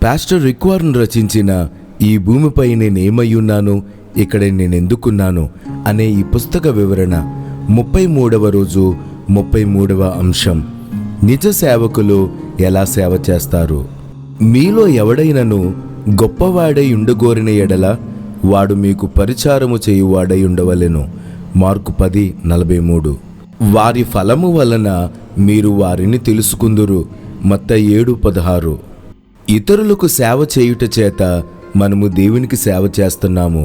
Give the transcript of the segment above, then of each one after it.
Pastor రిక్ warn రచించిన ఈ భూమిపై నేనేమయ్యున్నాను, ఇక్కడ నేనెందుకున్నాను అనే ఈ పుస్తక వివరణ 33వ రోజు 33వ అంశం. నిజ సేవకులు ఎలా సేవ చేస్తారు? మీలో ఎవడైనను గొప్పవాడై ఉండగోరిన ఎడల వాడు మీకు పరిచారము చేయువాడై ఉండవలెను. మార్కు 10:43. వారి ఫలము వలన మీరు వారిని తెలుసుకుందురు. మత్తయి 7:16. ఇతరులకు సేవ చేయుట చేత మనము దేవునికి సేవ చేస్తున్నాము.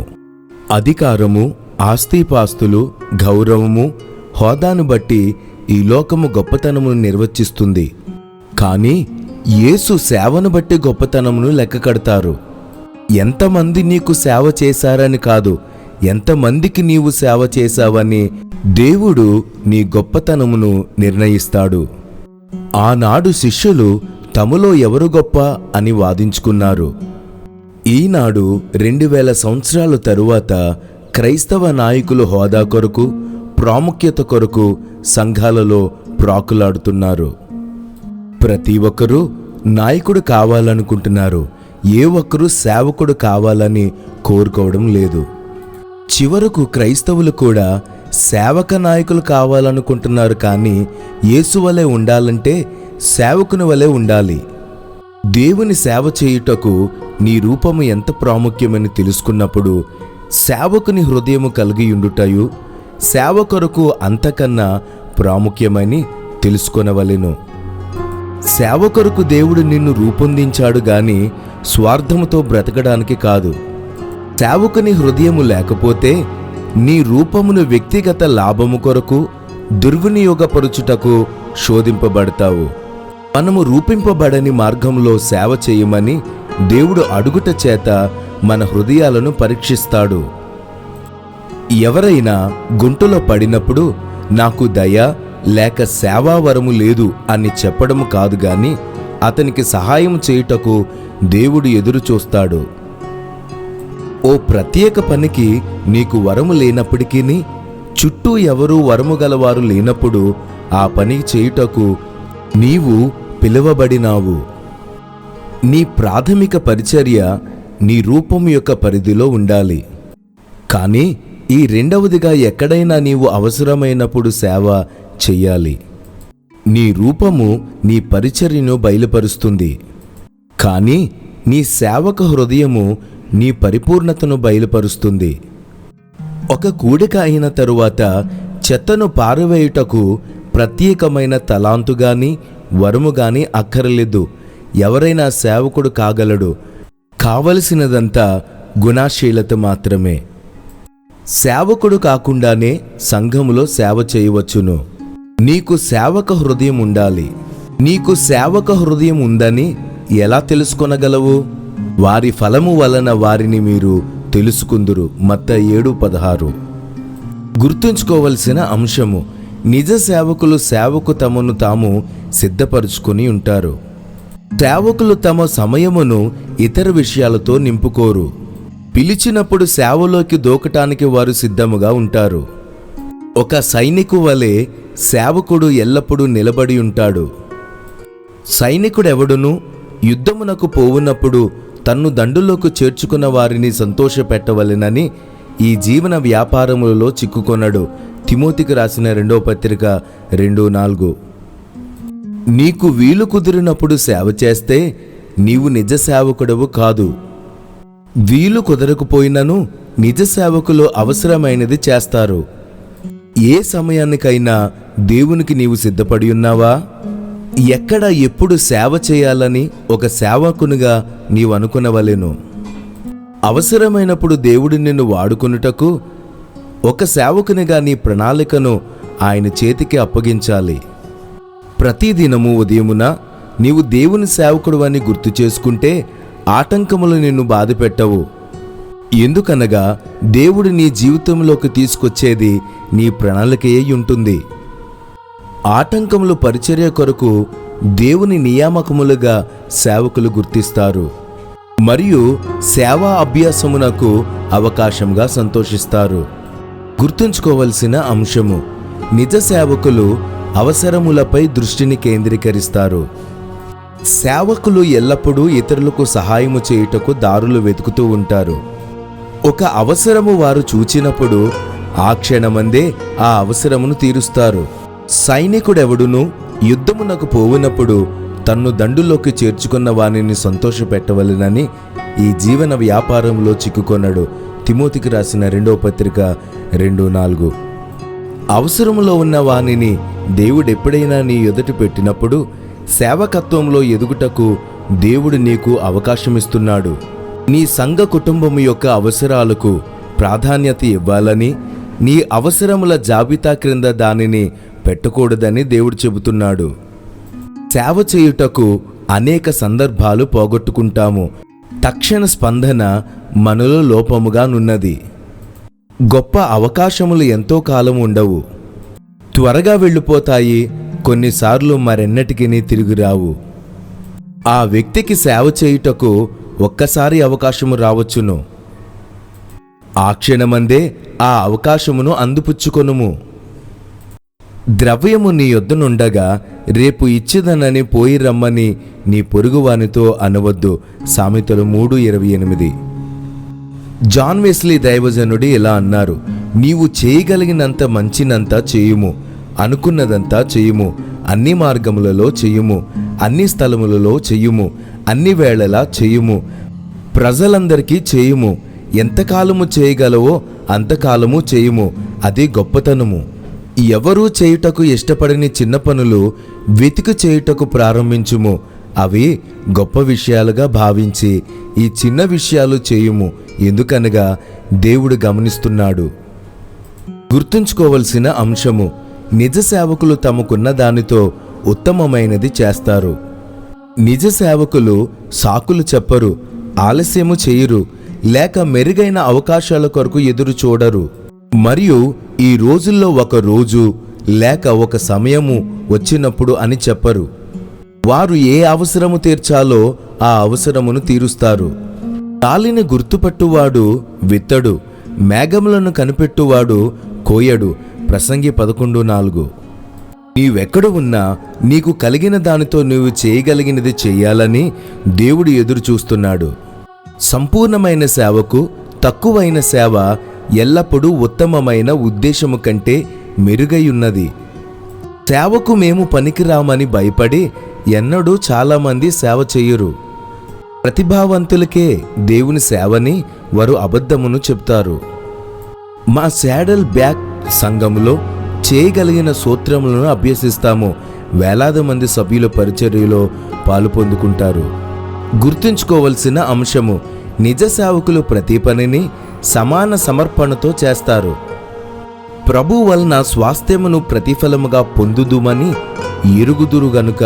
అధికారము, ఆస్తిపాస్తులు, గౌరవము, హోదాను బట్టి ఈ లోకము గొప్పతనమును నిర్వచిస్తుంది. కానీ యేసు సేవను బట్టి గొప్పతనమును లెక్క కడతారు. ఎంతమంది నీకు సేవ చేశారని కాదు, ఎంతమందికి నీవు సేవ చేశావని దేవుడు నీ గొప్పతనమును నిర్ణయిస్తాడు. ఆనాడు శిష్యులు తమలో ఎవరు గొప్ప అని వాదించుకున్నారు. ఈనాడు 2000 సంవత్సరాల తరువాత క్రైస్తవ నాయకులు హోదా కొరకు, ప్రాముఖ్యత కొరకు సంఘాలలో ప్రాకులాడుతున్నారు. ప్రతి ఒక్కరూ నాయకుడు కావాలనుకుంటున్నారు, ఏ ఒక్కరూ సేవకుడు కావాలని కోరుకోవడం లేదు. చివరకు క్రైస్తవులు కూడా సేవక నాయకులు కావాలనుకుంటున్నారు. కానీ యేసు వలె ఉండాలంటే సేవకుని వలె ఉండాలి. దేవుని సేవ చేయుటకు నీ రూపము ఎంత ప్రాముఖ్యమని తెలుసుకున్నప్పుడు సేవకుని హృదయము కలిగి ఉండుటయు సేవ కొరకు అంతకన్నా ప్రాముఖ్యమని తెలుసుకొనవలెను. సేవ కొరకు దేవుడు నిన్ను రూపొందించాడు గాని స్వార్థముతో బ్రతకడానికి కాదు. సేవకుని హృదయము లేకపోతే నీ రూపమును వ్యక్తిగత లాభము కొరకు దుర్వినియోగపరుచుటకు శోధింపబడతావు. మనము రూపింపబడని మార్గంలో సేవ చేయమని దేవుడు అడుగుట చేత మన హృదయాలను పరీక్షిస్తాడు. ఎవరైనా గుంటలో పడినప్పుడు నాకు దయ లేక సేవావరము లేదు అని చెప్పడము కాదు గాని అతనికి సహాయం చేయుటకు దేవుడు ఎదురు చూస్తాడు. ఓ ప్రత్యేక పనికి నీకు వరము లేనప్పటికీ, చుట్టూ ఎవరూ వరము గలవారు లేనప్పుడు ఆ పని చేయుటకు నీవు పిలువబడినావు. నీ ప్రాథమిక పరిచర్య నీ రూపం యొక్క పరిధిలో ఉండాలి. కానీ ఈ రెండవదిగా ఎక్కడైనా నీవు అవసరమైనప్పుడు సేవ చెయ్యాలి. నీ రూపము నీ పరిచర్యను బయలుపరుస్తుంది. కానీ నీ సేవక హృదయము నీ పరిపూర్ణతను బయలుపరుస్తుంది. ఒక కూడిక అయిన తరువాత చెత్తను పారవేయుటకు ప్రత్యేకమైన తలాంతు గాని వరము గాని అక్కర్లేదు. ఎవరైనా సేవకుడు కాగలడు. కావలసినదంతా గుణశీలత మాత్రమే. సేవకుడు కాకుండానే సంఘములో సేవ చేయవచ్చును. నీకు సేవక హృదయం ఉండాలి. నీకు సేవక హృదయం ఉందని ఎలా తెలుసుకొనగలవు? వారి ఫలము వలన వారిని మీరు తెలుసుకుందురు. మత్తయి 7:16. గుర్తుంచుకోవలసిన అంశము, నిజ సేవకులు సేవకు తమను తాము సిద్ధపరుచుకొని ఉంటారు. సేవకులు తమ సమయమును ఇతర విషయాలతో నింపుకోరు. పిలిచినప్పుడు సేవలోకి దూకటానికి వారు సిద్ధముగా ఉంటారు. ఒక సైనికు వలె సేవకుడు ఎల్లప్పుడూ నిలబడి ఉంటాడు. సైనికుడెవడును యుద్ధమునకు పోవునప్పుడు తన్ను దండులోకి చేర్చుకున్న వారిని సంతోషపెట్టవలెనని ఈ జీవన వ్యాపారములలో చిక్కుకొనడు. తిమోతికి రాసిన 2వ పత్రిక 2:4. నీకు వీలు కుదిరినప్పుడు సేవ చేస్తే నీవు నిజ సేవకుడవు కాదు. వీలు కుదరకపోయినను నిజ సేవకులు అవసరమైనది చేస్తారు. ఏ సమయానికైనా దేవునికి నీవు సిద్ధపడి ఉన్నావా? ఎక్కడ ఎప్పుడు సేవ చేయాలని ఒక సేవకునిగా నీవు అనుకునవలెను. అవసరమైనప్పుడు దేవుడు నిన్ను వాడుకొనుటకు ఒక సేవకునిగా నీ ప్రణాళికను ఆయన చేతికి అప్పగించాలి. ప్రతిదినము ఉదయమున నీవు దేవుని సేవకుడు అని గుర్తు చేసుకుంటే ఆటంకములు నిన్ను బాధపెట్టవు. ఎందుకనగా దేవుడు నీ జీవితంలోకి తీసుకొచ్చేది నీ ప్రణాళికయే ఉంటుంది. ఆటంకములు పరిచర్య కొరకు దేవుని నియామకములుగా సేవకులు గుర్తిస్తారు మరియు సేవా అభ్యాసమునకు అవకాశంగా సంతోషిస్తారు. గుర్తుంచుకోవలసిన అంశము, నిజ సేవకులు అవసరములపై దృష్టిని కేంద్రీకరిస్తారు. సేవకులు ఎల్లప్పుడూ ఇతరులకు సహాయము చేయుటకు దారులు వెతుకుతూ ఉంటారు. ఒక అవసరము వారు చూచినప్పుడు ఆ క్షణమందే ఆ అవసరమును తీరుస్తారు. సైనికుడెవడును యుద్ధమునకు పోవునప్పుడు తన్ను దండులోకి చేర్చుకున్న వానిని సంతోషపెట్టవలెనని ఈ జీవన వ్యాపారంలో చిక్కుకొన్నాడు. తిమోతికి రాసిన 2వ పత్రిక 2:4. అవసరములో ఉన్న వానిని దేవుడెప్పుడైనా నీ ఎదుట పెట్టినప్పుడు సేవకత్వంలో ఎదుగుటకు దేవుడు నీకు అవకాశమిస్తున్నాడు. నీ సంఘ కుటుంబం యొక్క అవసరాలకు ప్రాధాన్యత ఇవ్వాలని, నీ అవసరముల జాబితా క్రింద దానిని పెట్టకూడదని దేవుడు చెబుతున్నాడు. సేవ చేయుటకు అనేక సందర్భాలు పోగొట్టుకుంటాము. తక్షణ స్పందన మనలో లోపముగానున్నది. గొప్ప అవకాశములు ఎంతో కాలం ఉండవు, త్వరగా వెళ్ళిపోతాయి. కొన్నిసార్లు మరెన్నటికీ తిరిగి రావు. ఆ వ్యక్తికి సేవ చేయుటకు ఒక్కసారి అవకాశము రావచ్చును. ఆ క్షణమందే ఆ అవకాశమును అందిపుచ్చుకొనుము. ద్రవ్యము నీ యొద్దనుండగా రేపు ఇచ్చిదనని పోయి రమ్మని నీ పొరుగువానితో అనవద్దు. సామెతలు 3:28. జాన్ వెస్లీ దైవజనుడు ఇలా అన్నారు: నీవు చేయగలిగినంత మంచినంతా చేయుము, అనుకున్నదంతా చేయుము, అన్ని మార్గములలో చేయుము, అన్ని స్థలములలో చేయుము, అన్ని వేళలా చేయుము, ప్రజలందరికీ చేయుము. ఎంతకాలము చేయగలవో అంతకాలము చేయుము, అది గొప్పతనము. ఎవరూ చేయుటకు ఇష్టపడని చిన్న పనులు వెతికి చేయుటకు ప్రారంభించుము. అవి గొప్ప విషయాలుగా భావించి ఈ చిన్న విషయాలు చేయుము, ఎందుకనగా దేవుడు గమనిస్తున్నాడు. గుర్తుంచుకోవలసిన అంశము: నిజ సేవకులు తమకున్న దానితో ఉత్తమమైనది చేస్తారు. నిజ సేవకులు సాకులు చెప్పరు, ఆలస్యము చేయరు, లేక మెరుగైన అవకాశాల కొరకు ఎదురు చూడరు. మరియు ఈ రోజుల్లో ఒక రోజు లేక ఒక సమయము వచ్చినప్పుడు అని చెప్పరు. వారు ఏ అవసరము తీర్చాలో ఆ అవసరమును తీరుస్తారు. గాలిని గుర్తుపట్టువాడు విత్తడు, మేఘములను కనిపెట్టువాడు కోయడు. ప్రసంగి 11:4. నీవెక్కడ ఉన్నా నీకు కలిగిన దానితో నువ్వు చేయగలిగినది చెయ్యాలని దేవుడు ఎదురు చూస్తున్నాడు. సంపూర్ణమైన సేవకు తక్కువైన సేవ ఎల్లప్పుడూ ఉత్తమమైన ఉద్దేశము కంటే మెరుగైయున్నది. సేవకు మేము పనికిరామని భయపడి ఎన్నడూ చాలామంది సేవ చెయ్యరు. ప్రతిభావంతులకే దేవుని సేవని వారు అబద్ధమును చెప్తారు. మా శాడల్ బ్యాక్ సంఘములో చేయగలిగిన సూత్రములను అభ్యసిస్తాము. వేలాది మంది సభ్యుల పరిచర్యలో పాలు పొందుకుంటారు. గుర్తుంచుకోవలసిన అంశము: నిజ సేవకులు ప్రతి పనిని సమాన సమర్పణతో చేస్తారు. ప్రభు వలన స్వాస్థ్యమును ప్రతిఫలముగా పొందుదుమని ఎరుగుదురు గనుక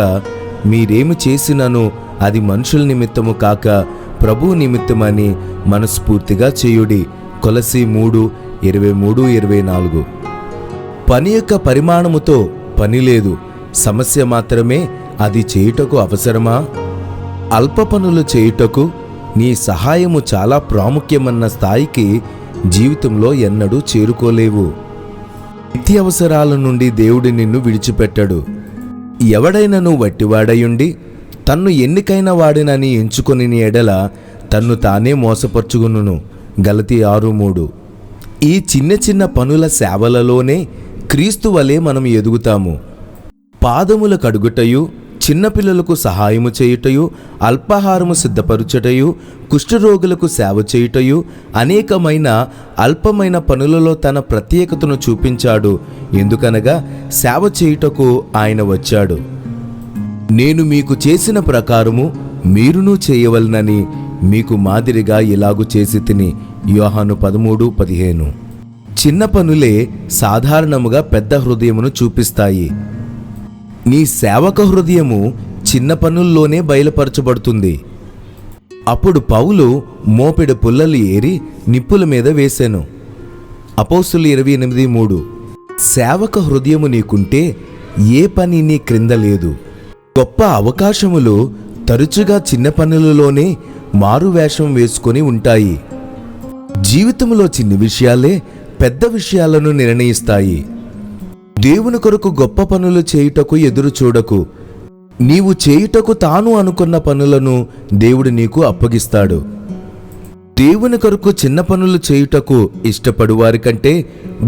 మీరేమి చేసినను అది మనుషుల నిమిత్తము కాక ప్రభు నిమిత్తమని మనస్ఫూర్తిగా చేయుడి. కొలసీ 3:23-24. పని యొక్క పరిమాణముతో పని లేదు, సమస్య మాత్రమే అది చేయుటకు అవసరమా? అల్ప పనులు చేయుటకు నీ సహాయము చాలా ప్రాముఖ్యమన్న స్థాయికి జీవితంలో ఎన్నడూ చేరుకోలేవు. నిత్యావసరాల నుండి దేవుడు నిన్ను విడిచిపెట్టడు. ఎవడైనను వట్టివాడయుండి తన్ను ఎన్నికైన వాడినని ఎంచుకొని ఎడల తన్ను తానే మోసపరుచుకును. గలతీ 6:3. ఈ చిన్న చిన్న పనుల సేవలలోనే క్రీస్తు వలె మనం ఎదుగుతాము. పాదముల కడుగుటయు, చిన్నపిల్లలకు సహాయము చేయుటయు, అల్పాహారము సిద్ధపరుచుటయు, కుష్ఠరోగులకు సేవ చేయుటయు, అనేకమైన అల్పమైన పనులలో తన ప్రత్యేకతను చూపించాడు. ఎందుకనగా సేవ చేయుటకు ఆయన వచ్చాడు. నేను మీకు చేసిన ప్రకారము మీరును చేయవలనని మీకు మాదిరిగా ఇలాగు చేసి తిని. యోహాను 13:15. చిన్న పనులే సాధారణముగా పెద్ద హృదయమును చూపిస్తాయి. నీ సేవక హృదయము చిన్న పనుల్లోనే బయలుపరచబడుతుంది. అప్పుడు పౌలు మోపెడు పుల్లలు ఏరి నిప్పుల మీద వేసెను. అపోస్తులు 28:3. సేవక హృదయము నీకుంటే ఏ పని నీ క్రింద లేదు. గొప్ప అవకాశములు తరచుగా చిన్న పనులలోనే మారువేషం వేసుకొని ఉంటాయి. జీవితంలో చిన్న విషయాలే పెద్ద విషయాలను నిర్ణయిస్తాయి. దేవుని కొరకు గొప్ప పనులు చేయుటకు ఎదురు చూడకు. నీవు చేయుటకు తాను అనుకున్న పనులను దేవుడు నీకు అప్పగిస్తాడు. దేవుని కొరకు చిన్న పనులు చేయుటకు ఇష్టపడువారి కంటే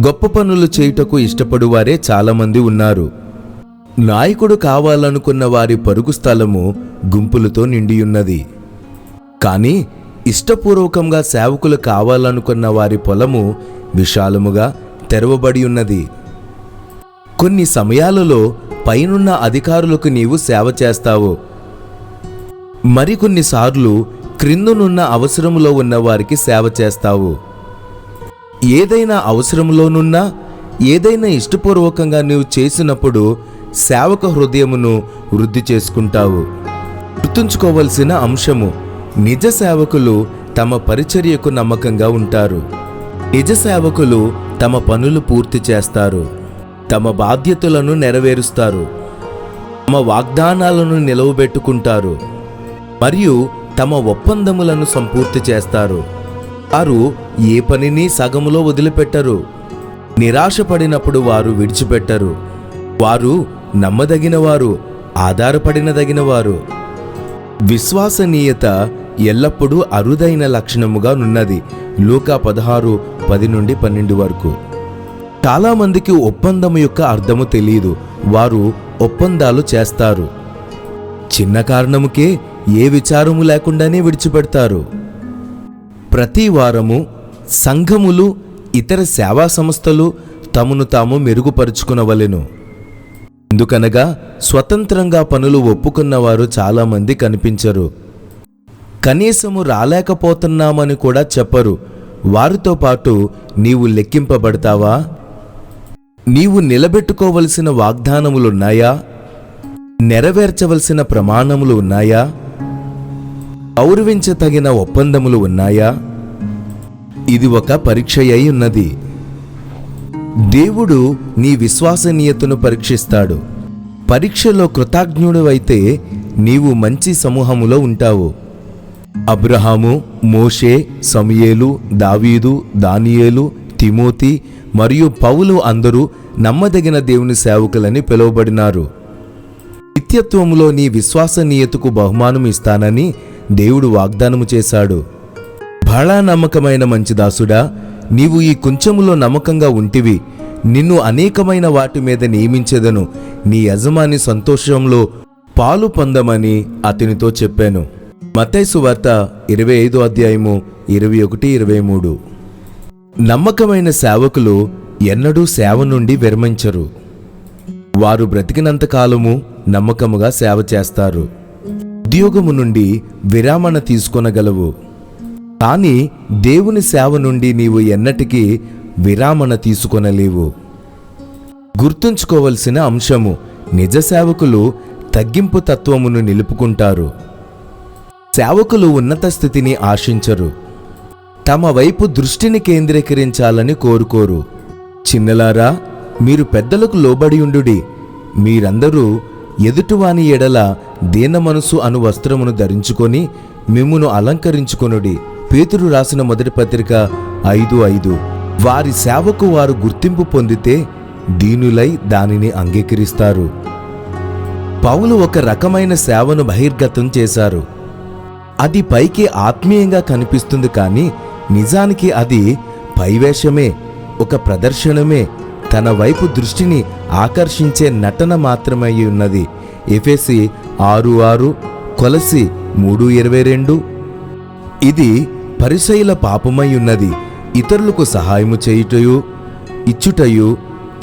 గొప్ప పనులు చేయుటకు ఇష్టపడువారే చాలామంది ఉన్నారు. నాయకుడు కావాలనుకున్న వారి పరుగు స్థలము గుంపులతో నిండియున్నది. కానీ ఇష్టపూర్వకంగా సేవకులు కావాలనుకున్న వారి పొలము విశాలముగా తెరవబడి ఉన్నది. కొన్ని సమయాలలో పైనున్న అధికారులకు నీవు సేవ చేస్తావు. మరికొన్నిసార్లు క్రిందనున్న అవసరములో ఉన్న వారికి సేవ చేస్తావు. ఏదైనా అవసరములోనున్నా ఏదైనా ఇష్టపూర్వకంగా నీవు చేసినప్పుడు సేవక హృదయమును వృద్ధి చేసుకుంటావు. గుర్తుంచుకోవలసిన అంశము, నిజ సేవకులు తమ పరిచర్యకు నమ్మకంగా ఉంటారు. నిజ సేవకులు తమ పనులు పూర్తి చేస్తారు, తమ బాధ్యతలను నెరవేరుస్తారు, తమ వాగ్దానాలను నిలవబెట్టుకుంటారు మరియు తమ ఒప్పందములను సంపూర్తి చేస్తారు. వారు ఏ పనిని సగములో వదిలిపెట్టరు. నిరాశపడినప్పుడు వారు విడిచిపెట్టరు. వారు నమ్మదగినవారు, ఆధారపడినదగినవారు. విశ్వసనీయత ఎల్లప్పుడూ అరుదైన లక్షణముగా నున్నది. లూకా 16:10-12 వరకు. చాలామందికి ఒప్పందము యొక్క అర్థము తెలియదు. వారు ఒప్పందాలు చేస్తారు. చిన్న కారణముకే ఏ విచారము లేకుండానే విడిచిపెడతారు. ప్రతి వారము సంఘములు, ఇతర సేవా సంస్థలు తమను తాము మెరుగుపరుచుకునవలెను. ఎందుకనగా స్వతంత్రంగా పనులు ఒప్పుకున్నవారు చాలామంది కనిపించరు. కనీసము రాలేకపోతున్నామని కూడా చెప్పరు. వారితో పాటు నీవు లెక్కింపబడతావా? నీవు నిలబెట్టుకోవలసిన వాగ్దానములున్నాయా? నెరవేర్చవలసిన ప్రమాణములు ఉన్నాయా? గౌరవించతగిన ఒప్పందములు ఉన్నాయా? ఇది ఒక పరీక్ష అయి ఉన్నది. దేవుడు నీ విశ్వసనీయతను పరీక్షిస్తాడు. పరీక్షలో కృతజ్ఞుడివైతే నీవు మంచి సమూహములో ఉంటావు. అబ్రహాము, మోషే, సమూయేలు, దావీదు, దానియేలు, తిమోతి మరియు పౌలు అందరూ నమ్మదగిన దేవుని సేవకులని పిలువబడినారు. నిత్యత్వములో నీ విశ్వసనీయతకు బహుమానం ఇస్తానని దేవుడు వాగ్దానము చేశాడు. బహళ నమ్మకమైన మంచి దాసుడా, నీవు ఈ కొంచెములో నమ్మకంగా ఉంటివి. నిన్ను అనేకమైన వాటి మీద నియమించెదను. నీ యజమాని సంతోషంలో పాలు పొందమని అతనితో చెప్పాను. మత్తయి సువార్త 25:21-23. నమ్మకమైన సేవకులు ఎన్నడూ సేవ నుండి విరమించరు. వారు బ్రతికినంతకాలము నమ్మకముగా సేవ చేస్తారు. ఉద్యోగము నుండి విరామణ తీసుకొనగలవు, కానీ దేవుని సేవ నుండి నీవు ఎన్నటికీ విరామణ తీసుకొనలేవు. గుర్తుంచుకోవలసిన అంశము, నిజ సేవకులు తగ్గింపు తత్వమును నిలుపుకుంటారు. సేవకులు ఉన్నత స్థితిని ఆశించరు. తమ వైపు దృష్టిని కేంద్రీకరించాలని కోరుకోరు. చిన్నలారా, మీరు పెద్దలకు లోబడి ఉండుడి. మీరందరూ ఎదుటివాని ఎడల దీన మనసు అను వస్త్రమును ధరించుకొని మిమ్మును అలంకరించుకొనుడి. పేతురు రాసిన మొదటి పత్రిక 5:5. వారి సేవకు వారు గుర్తింపు పొందితే దీనులై దానిని అంగీకరిస్తారు. పౌలు ఒక రకమైన సేవను బహిర్గతం చేశారు. అది పైకి ఆత్మీయంగా కనిపిస్తుంది, కానీ నిజానికి అది పైవేషమే, ఒక ప్రదర్శనమే, తన వైపు దృష్టిని ఆకర్షించే నటన మాత్రమై ఉన్నది. ఎఫెసీ 6:6, కొలస్సీ 3:22. ఇది పరిసయ్యుల పాపమై ఉన్నది. ఇతరులకు సహాయము చేయుటయు, ఇచ్చుటయు,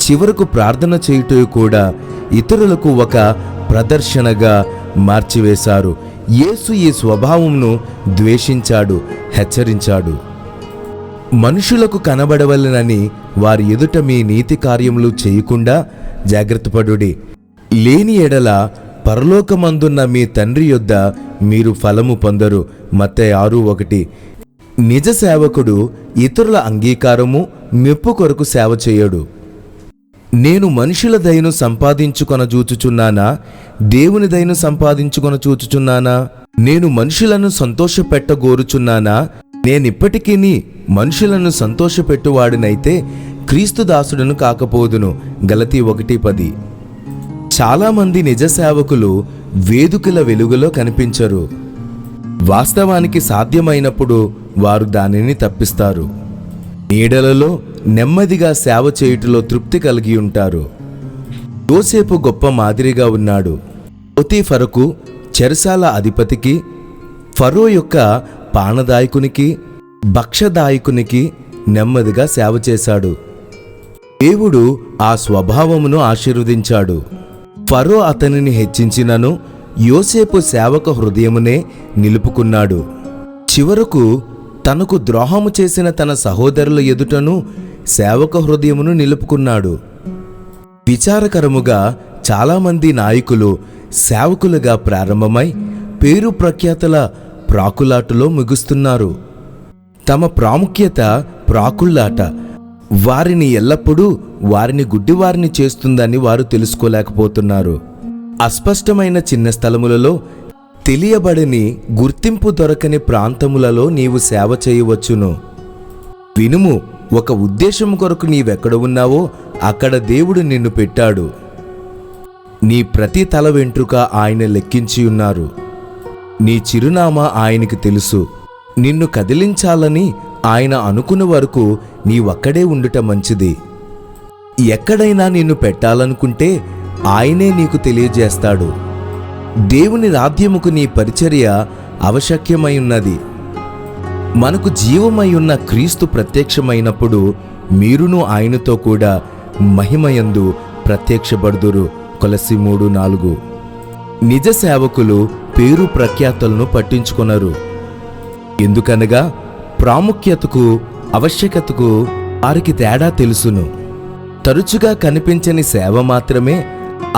చివరకు ప్రార్థన చేయుటయు కూడా ఇతరులకు ఒక ప్రదర్శనగా మార్చివేశారు. యేసు ఈ స్వభావమును ద్వేషించాడు, హెచ్చరించాడు. మనుషులకు కనబడవలెనని వారి ఎదుట మీ నీతి కార్యములు చేయకుండా జాగ్రత్తపడుడి. లేని ఎడల పరలోకమందున్న మీ తండ్రి యొద్ద మీరు ఫలము పొందరు. మత్తయి 6:1. నిజ సేవకుడు ఇతరుల అంగీకారము, మెప్పు కొరకు సేవ చేయడు. నేను మనుషుల దయను సంపాదించుకొన చూచుచున్నానా, దేవుని దయను సంపాదించుకొన చూచుచున్నానా? నేను మనుషులను సంతోషపెట్టగోరుచున్నానా? నేనిప్పటికీ మనుషులను సంతోషపెట్టువాడినైతే క్రీస్తు దాసుడను కాకపోదును. గలతీ 1:10. చాలామంది నిజ సేవకులు వేదికల వెలుగులో కనిపించరు. వాస్తవానికి సాధ్యమైనప్పుడు వారు దానిని తప్పిస్తారు. నీడలలో నెమ్మదిగా సేవ చేయుటలో తృప్తి కలిగి ఉంటారు. యోసేపు గొప్ప మాదిరిగా ఉన్నాడు. పోతీఫరుకు, చెరసాల అధిపతికి, ఫరో యొక్క పానదాయకునికి, భక్షదాయకునికి నెమ్మదిగా సేవ చేశాడు. దేవుడు ఆ స్వభావమును ఆశీర్వదించాడు. ఫరో అతనిని హెచ్చించినను యోసేపు సేవక హృదయమునే నిలుపుకున్నాడు. చివరకు తనకు ద్రోహము చేసిన తన సహోదరుల ఎదుటను సేవక హృదయమును నిలుపుకున్నాడు. విచారకరముగా చాలామంది నాయకులు సేవకులుగా ప్రారంభమై పేరు ప్రఖ్యాతల ప్రాకులాటలో ముగుస్తున్నారు. తమ ప్రాముఖ్యత ప్రాకుళ్ళాట వారిని ఎల్లప్పుడూ వారిని గుడ్డివారిని చేస్తుందని వారు తెలుసుకోలేకపోతున్నారు. అస్పష్టమైన చిన్న స్థలములలో, తెలియబడని గుర్తింపు దొరకని ప్రాంతములలో నీవు సేవ చేయవచ్చును. వినుము, ఒక ఉద్దేశం కొరకు నీవెక్కడ ఉన్నావో అక్కడ దేవుడు నిన్ను పెట్టాడు. నీ ప్రతి తల వెంట్రుక ఆయన లెక్కించి ఉన్నారు. నీ చిరునామా ఆయనకి తెలుసు. నిన్ను కదిలించాలని ఆయన అనుకున్న వరకు నీవక్కడే ఉండుట మంచిది. ఎక్కడైనా నిన్ను పెట్టాలనుకుంటే ఆయనే నీకు తెలియజేస్తాడు. దేవుని రాజ్యముకు నీ పరిచర్య అవశ్యకమై ఉన్నది. మనకు జీవమై ఉన్న క్రీస్తు ప్రత్యక్షమైనప్పుడు మీరును ఆయనతో కూడా మహిమయందు ప్రత్యక్షపడుదురు. కొలస్సీ 3:4. నిజ సేవకులు పేరు ప్రఖ్యాతలను పట్టించుకొనరు. ఎందుకనగా ప్రాముఖ్యతకు ఆవశ్యకతకు వారికి తేడా తెలుసును. తరచుగా కనిపించని సేవ మాత్రమే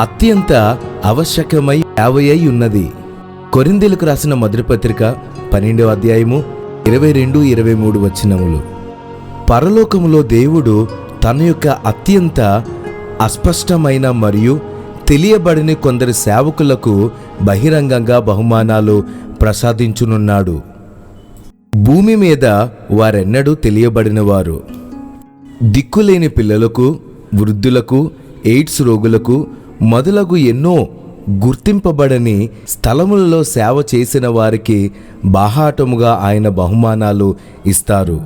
అత్యంత ఆవశ్యకమై సేవయ్యి ఉన్నది. కొరింథీయులకు రాసిన మొదటి పత్రిక 12వ అధ్యాయము 22-23 వచనములు. పరలోకములో దేవుడు తన యొక్క అత్యంత అస్పష్టమైన మరియు తెలియబడని కొందరు సేవకులకు బహిరంగంగా బహుమానాలు ప్రసాదించునున్నాడు. భూమి మీద వారెన్నడూ తెలియబడినవారు. దిక్కులేని పిల్లలకు, వృద్ధులకు, ఎయిడ్స్ రోగులకు మొదలగు ఎన్నో గుర్తింపబడని స్థలములలో సేవ చేసిన వారికి బాహాటముగా ఆయన బహుమానాలు ఇస్తారు.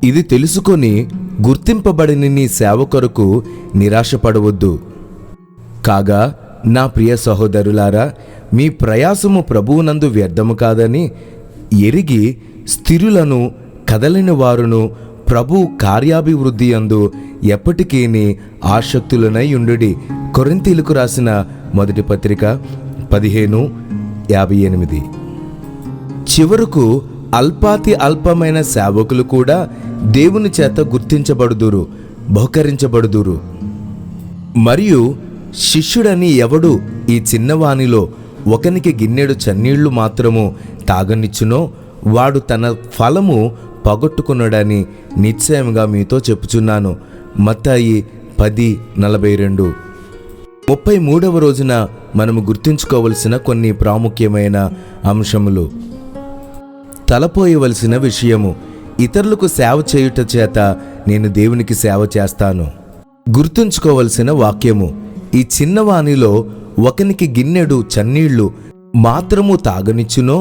ఇది తెలుసుకొని గుర్తింపబడని నీ సేవ కొరకు నిరాశపడవద్దు. కాగా నా ప్రియ సహోదరులారా, మీ ప్రయాసము ప్రభువునందు వ్యర్థము కాదని ఎరిగి స్థిరులను కదలని వారును ప్రభు కార్యాభివృద్ధి యందు ఎప్పటికీని ఆసక్తులనై ఉండుడి. కొరింథీయులకు రాసిన మొదటి పత్రిక 15:58. చివరకు అల్పాతి అల్పమైన సేవకులు కూడా దేవుని చేత గుర్తించబడుదురు, బహుకరించబడుదురు. మరియు శిష్యుడని ఎవడు ఈ చిన్నవానిలో ఒకనికి గిన్నెడు చన్నీళ్లు మాత్రము తాగనిచ్చునో వాడు తన ఫలము పగొట్టుకున్నాడని నిశ్చయంగా మీతో చెప్పుచున్నాను. మత్తయి 10:42. 33వ రోజున మనము గుర్తుంచుకోవలసిన కొన్ని ప్రాముఖ్యమైన అంశములు. తలపోయవలసిన విషయము: ఇతరులకు సేవ చేయుట చేత నేను దేవునికి సేవ చేస్తాను. గుర్తుంచుకోవలసిన వాక్యము: ఈ చిన్నవానిలో ఒకనికి గిన్నెడు చన్నీళ్లు మాత్రము తాగనిచ్చునో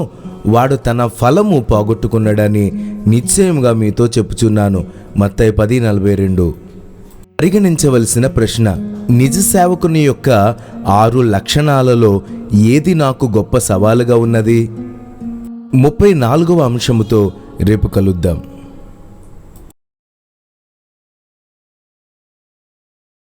వాడు తన ఫలము పోగొట్టుకున్నాడని నిశ్చయంగా మీతో చెప్పుచున్నాను. మత్తయి 10:42. పరిగణించవలసిన ప్రశ్న: నిజ సేవకుని యొక్క 6 లక్షణాలలో ఏది నాకు గొప్ప సవాలుగా ఉన్నది? 34వ అంశముతో రేపు కలుద్దాం.